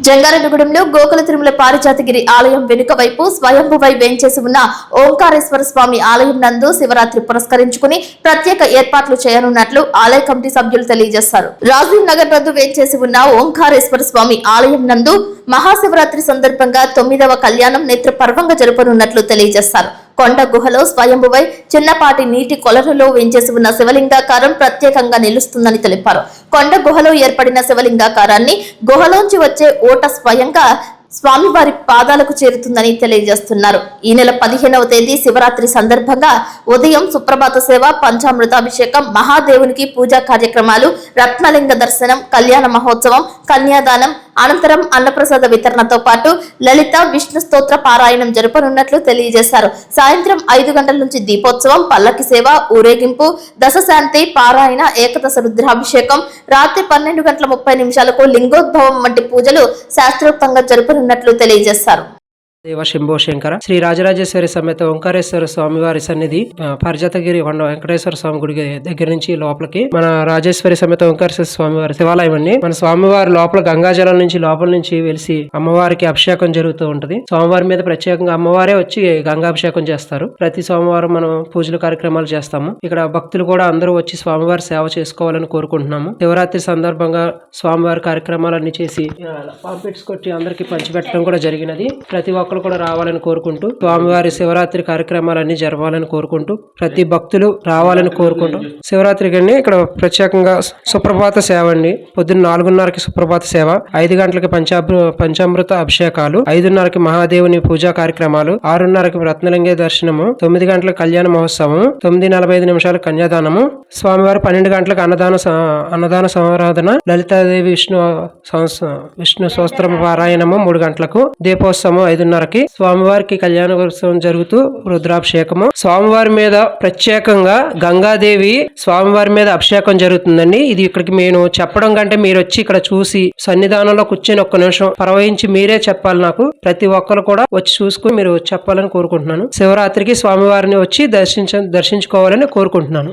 జంగారెడ్డిగూడెంలో గోకుల తిరుమల పారిజాతగిరి ఆలయం వెనుక వైపు స్వయంభువై వేంచేసి ఉన్న ఓంకారేశ్వర స్వామి ఆలయం నందు శివరాత్రి పురస్కరించుకుని ప్రత్యేక ఏర్పాట్లు చేయనున్నట్లు ఆలయ కమిటీ సభ్యులు తెలియజేశారు. రాజీవ్ నగర్ వద్ద వేంచేసి ఉన్న ఓంకారేశ్వర స్వామి ఆలయం నందు మహాశివరాత్రి సందర్భంగా 9వ కళ్యాణం నేత్ర పర్వంగా జరపనున్నట్లు తెలియజేశారు. కొండ గుహలో స్వయంభువై చిన్నపాటి నీటి కొలనులో వేంచేసి ఉన్న శివలింగాకారం ప్రత్యేకంగా నిలుస్తుందని తెలిపారు. కొండ గుహలో ఏర్పడిన శివలింగాకారాన్ని గుహలోంచి వచ్చే ఓట స్వయంగా స్వామివారి పాదాలకు చేరుతుందని తెలియజేస్తున్నారు. ఈ నెల 15వ తేదీ శివరాత్రి సందర్భంగా ఉదయం సుప్రభాత సేవ, పంచామృతాభిషేకం, మహాదేవునికి పూజా కార్యక్రమాలు, రత్నలింగ దర్శనం, కళ్యాణ మహోత్సవం, కన్యాదానం అనంతరం అన్నప్రసాద వితరణతో పాటు లలిత విష్ణు స్తోత్ర పారాయణం జరపనున్నట్లు తెలియజేశారు. సాయంత్రం 5 గంటల నుంచి దీపోత్సవం, పల్లకి సేవ, ఊరేగింపు, దశశాంతి పారాయణ, ఏకదశ రుద్రాభిషేకం, రాత్రి 12:30 లింగోద్భవం వంటి పూజలు శాస్త్రోక్తంగా జరపనున్నట్లు తెలియజేశారు. దేవ శంభో శంకర శ్రీ రాజరాజేశ్వరి సమేత ఓంకారేశ్వర స్వామి వారి సన్నిధి పారిజాతగిరి కొండ వెంకటేశ్వర స్వామి గుడి దగ్గర నుంచి లోపలికి మన రాజేశ్వరి సమేత ఓంకారేశ్వర స్వామి వారి శివాలయం అండి. మన స్వామివారి లోపల గంగాజలం నుంచి లోపల నుంచి వెలిసి అమ్మవారికి అభిషేకం జరుగుతూ ఉంటది. స్వామివారి మీద ప్రత్యేకంగా అమ్మవారే వచ్చి గంగాభిషేకం చేస్తారు. ప్రతి సోమవారం మనం పూజలు కార్యక్రమాలు చేస్తాము. ఇక్కడ భక్తులు కూడా అందరూ వచ్చి స్వామివారి సేవ చేసుకోవాలని కోరుకుంటున్నాము. శివరాత్రి సందర్భంగా స్వామివారి కార్యక్రమాలన్నీ చేసి పాంపిట్స్ కొట్టి అందరికి పంచిపెట్టడం కూడా జరిగినది. ప్రతి ఒక్కరు కూడా రావాలని కోరుకుంటూ స్వామివారి శివరాత్రి కార్యక్రమాలన్నీ జరపాలని కోరుకుంటూ ప్రతి భక్తులు రావాలని కోరుకుంటూ శివరాత్రికి అండి ఇక్కడ ప్రత్యేకంగా సుప్రభాత సేవ అండి. పొద్దున్న 4:30కి సుప్రభాత సేవ, 5 గంటలకి పంచామృత అభిషేకాలు, 5:30కి మహాదేవుని పూజా కార్యక్రమాలు, 6:30కి రత్నలింగ దర్శనము, 9 గంటలకు కళ్యాణ మహోత్సవం, 9:45 స్వామివారు 12 గంటలకు అన్నదాన సంరాధన, లలితాదేవి విష్ణు సహస్ర పారాయణము 3 గంటలకు, దీపోత్సవం 5:30కి, స్వామివారికి కళ్యాణ ఉత్సవం జరుగుతూ రుద్రాభిషేకము, స్వామివారి మీద ప్రత్యేకంగా గంగాదేవి స్వామివారి మీద అభిషేకం జరుగుతుందండి. ఇది ఇక్కడికి నేను చెప్పడం కంటే మీరు వచ్చి ఇక్కడ చూసి సన్నిధానంలో కూర్చొని 1 నిమిషం పరవహించి మీరే చెప్పాలి. నాకు ప్రతి ఒక్కరు కూడా వచ్చి చూసుకుని మీరు చెప్పాలని కోరుకుంటున్నాను. శివరాత్రికి స్వామివారిని వచ్చి దర్శించుకోవాలని కోరుకుంటున్నాను.